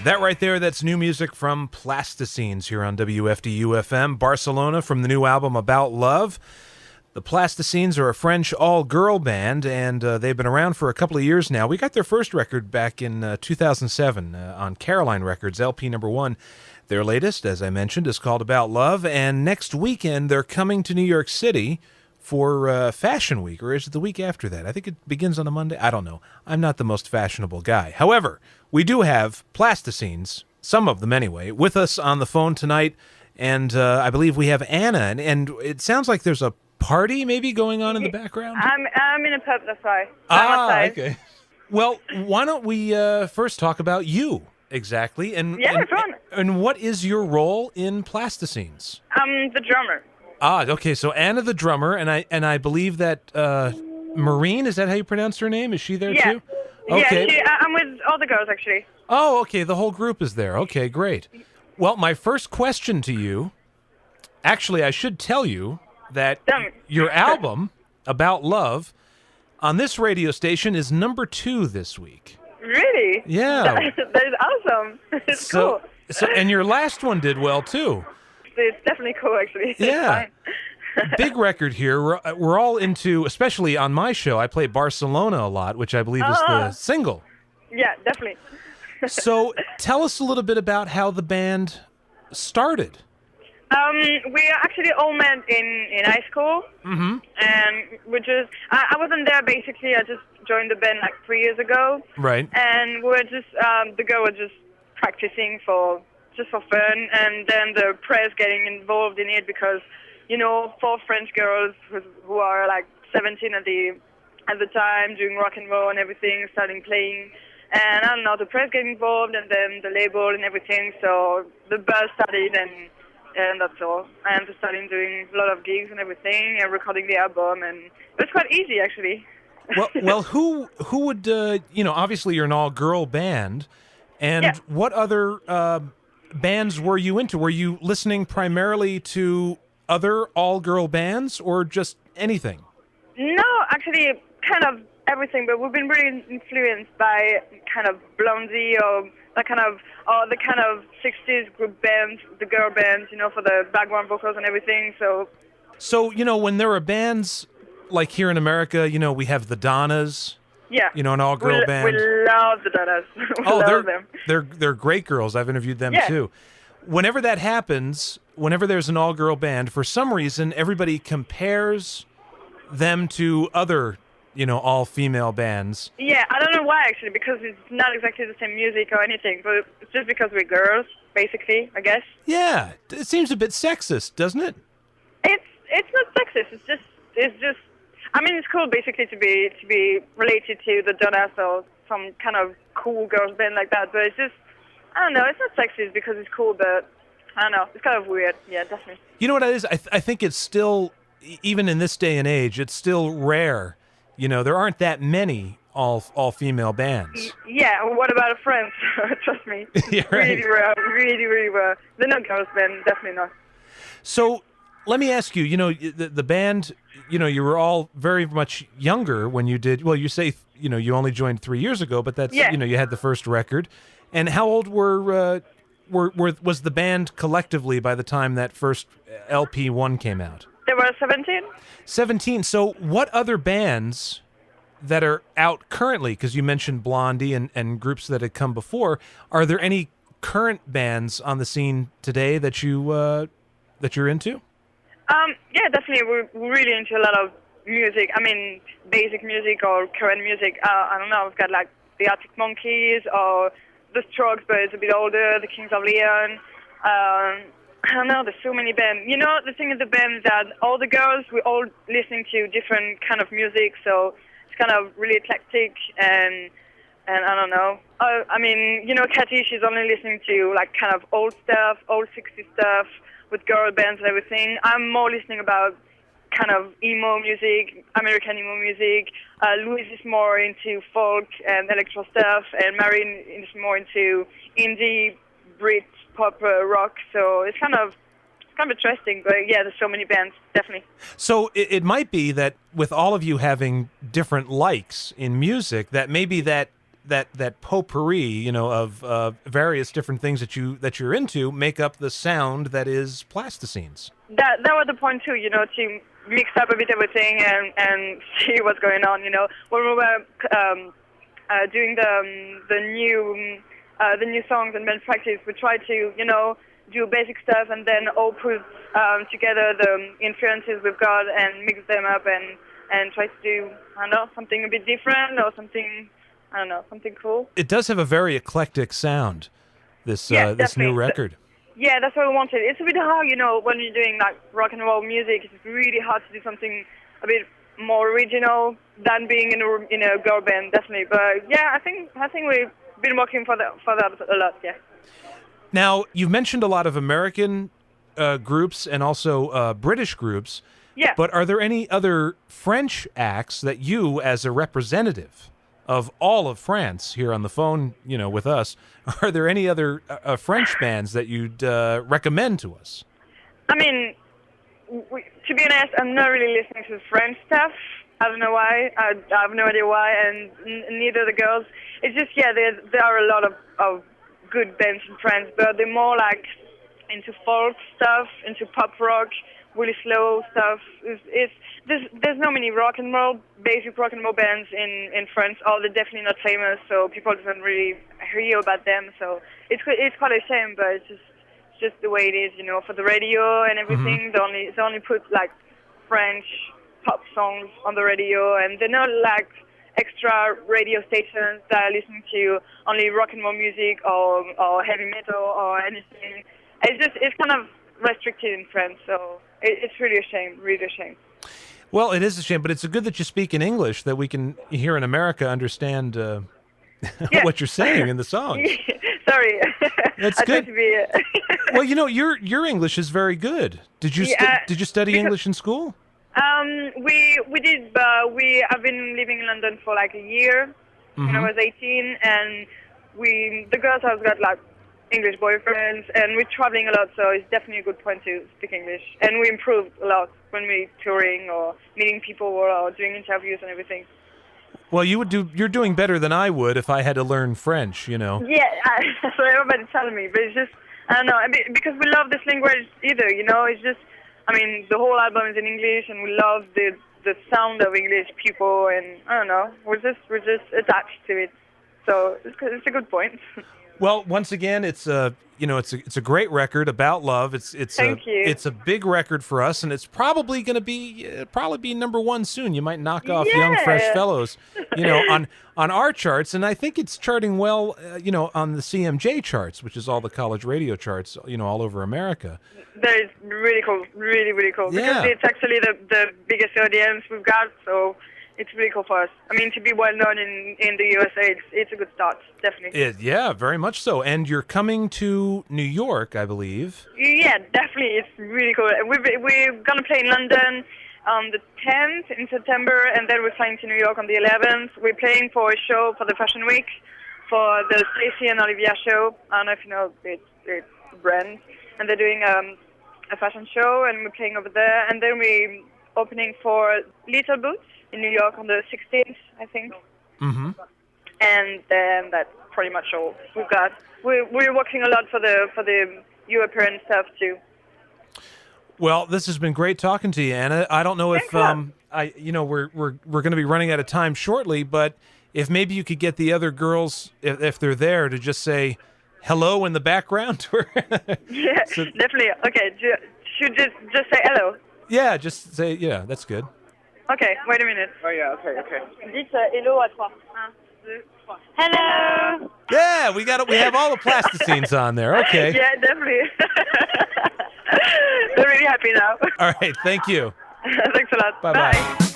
That right there, that's new music from Plastiscines here on WFDU FM, Barcelona, from the new album About Love. The Plastiscines are a French all-girl band, and they've been around for a couple of years now. We got their first record back in 2007 on Caroline Records, LP number 1. Their latest, as I mentioned, is called About Love, and next weekend they're coming to New York City for Fashion Week, or is it the week after that? I think it begins on a Monday. I don't know. I'm not the most fashionable guy. However, we do have Plastiscines, some of them anyway, with us on the phone tonight, and I believe we have Anna, and it sounds like there's a party maybe going on in the background? I'm in a pub, that's why. Okay. Well, why don't we first talk about you, exactly, and what is your role in Plastiscines? I'm the drummer. Okay, so Anna the drummer, and I believe that Maureen, is that how you pronounce her name? Is she there too? Okay. Yeah, I'm with all the girls, actually. Oh, okay, the whole group is there. Okay, great. Well, my first question to you, actually, I should tell you that your album, About Love, on this radio station is number 2 this week. Really? Yeah. That is awesome. It's cool. And your last one did well, too. It's definitely cool, actually. Yeah. Big record here. We're all into, especially on my show, I play Barcelona a lot, which I believe is the single. Yeah, definitely. So tell us a little bit about how the band started. We actually all met in high school. Mm-hmm. And we just, I wasn't there basically, I just joined the band like 3 years ago. Right. And we were just, the girl was just practicing for fun, and then the press getting involved in it because, you know, 4 French girls who are like 17 at the time, doing rock and roll and everything, starting playing. And I don't know, the press getting involved, and then the label and everything, so the buzz started, and that's all. And I started doing a lot of gigs and everything, and recording the album, and it was quite easy, actually. Well, who would, obviously you're an all-girl band, and what other bands were you into? Were you listening primarily to other all-girl bands, or just anything? No, actually, kind of everything, but we've been really influenced by kind of Blondie or the kind of 60s group bands, the girl bands, for the background vocals and everything. So when there are bands like here in America, we have the Donnas. Yeah. An all-girl band. We love the Donnas. We love them. They're great girls. I've interviewed them too. Whenever that happens, whenever there's an all-girl band, for some reason everybody compares them to other all-female bands. Yeah, I don't know why, actually, because it's not exactly the same music or anything, but it's just because we're girls, basically, I guess. Yeah, it seems a bit sexist, doesn't it? It's not sexist, it's just, I mean, it's cool, basically, to be related to the Donnas or some kind of cool girls band like that, but it's just, I don't know, it's not sexist because it's cool, but, I don't know, it's kind of weird, yeah, definitely. You know what it is? I think it's still, even in this day and age, it's still rare. There aren't that many all-female bands. Yeah, what about a Friends? Trust me. Yeah, right. Really rare, really, really rare. They're not girls band, definitely not. So, let me ask you, the band, you were all very much younger when you did, well, you say, you only joined 3 years ago, but that's, you had the first record. And how old was the band collectively by the time that first LP1 came out? They were 17. 17. So what other bands that are out currently, because you mentioned Blondie and groups that had come before, are there any current bands on the scene today that you're into? Yeah, definitely. We're really into a lot of music. I mean, basic music or current music. I don't know. We've got like the Arctic Monkeys or the Strokes, but it's a bit older. The Kings of Leon. I don't know, there's so many bands. The thing with the band is that all the girls, we're all listening to different kind of music, so it's kind of really eclectic, and I don't know. I mean, Katy, she's only listening to like kind of old stuff, old 60s stuff with girl bands and everything. I'm more listening about kind of emo music, American emo music. Louise is more into folk and electro stuff, and Marine is more into indie, Brit, pop, rock, so it's kind of interesting, but yeah, there's so many bands, definitely. So it might be that with all of you having different likes in music, that maybe that that potpourri, of various different things that you're into, make up the sound that is Plasticines. That was the point too, to mix up a bit everything and see what's going on. When we were doing the new songs and band practice, we tried to do basic stuff and then all put together the influences we've got and mix them up and try to do, something a bit different or something, something cool. It does have a very eclectic sound, this new record. Yeah, that's what we wanted. It's a bit hard, when you're doing like rock and roll music, it's really hard to do something a bit more original than being in a girl band, definitely. But yeah, I think we've been working for that a lot, yeah. Now, you've mentioned a lot of American groups and also British groups. Yeah. But are there any other French acts that you, as a representative of all of France here on the phone, with us, are there any other French bands that you'd recommend to us? I mean, to be honest, I'm not really listening to French stuff. I don't know why. I have no idea why, and neither the girls. It's just, there are a lot of good bands in France, but they're more like into folk stuff, into pop rock, really slow stuff. There's not many basic rock and roll bands in France. They're definitely not famous, so people don't really hear about them. So it's quite a shame, but it's just the way it is, for the radio and everything. Mm-hmm. They only put like French pop songs on the radio, and they're not like extra radio stations that are listening to only rock and roll music or heavy metal or anything. It's kind of restricted in France, so it's really a shame, really a shame. Well, it is a shame, but it's good that you speak in English, that we can, here in America, understand what you're saying in the songs. Sorry. That's I good. tried to be, Well, your English is very good. Did you study English in school? We did, but I've been living in London for like a year when I was 18, and the girls have got like English boyfriends, and we're traveling a lot, so it's definitely a good point to speak English. And we improved a lot when we're touring or meeting people or doing interviews and everything. Well, you're doing better than I would if I had to learn French, Yeah, that's what everybody's telling me, but it's just, I don't know, because we love this language either, it's just, the whole album is in English, and we love the sound of English people, and I don't know, we're just attached to it. So it's a good point. Well, once again, it's a great record about love. Thank you. It's a big record for us, and it's probably going to be number one soon. You might knock off Young Fresh Fellows, on our charts, and I think it's charting well, on the CMJ charts, which is all the college radio charts, all over America. That is really cool, really, really cool. Yeah. Because it's actually the biggest audience we've got, so it's really cool for us. To be well known in the USA, it's a good start, definitely. Yeah, very much so. And you're coming to New York, I believe. Yeah, definitely. It's really cool. We're going to play in London on the 10th in September, and then we're flying to New York on the 11th. We're playing for a show for the Fashion Week, for the Stacey and Olivia show. I don't know if you know it's a brand. And they're doing a fashion show, and we're playing over there. And then we're opening for Little Boots in New York on the 16th, I think. Mm-hmm. And then that's pretty much all we've got. We're working a lot for the European stuff too. Well, this has been great talking to you, Anna. I don't know we're going to be running out of time shortly, but if maybe you could get the other girls, if they're there, to just say hello in the background. Yeah, definitely. Okay, should just say hello. Yeah, just say, that's good. Okay, wait a minute. Oh yeah, okay. Dites hello à trois. 1, 2, 3. Hello. Yeah, we have all the Plasticines on there. Okay. Yeah, definitely. They're really happy now. All right, thank you. Thanks a lot. Bye-bye. Bye.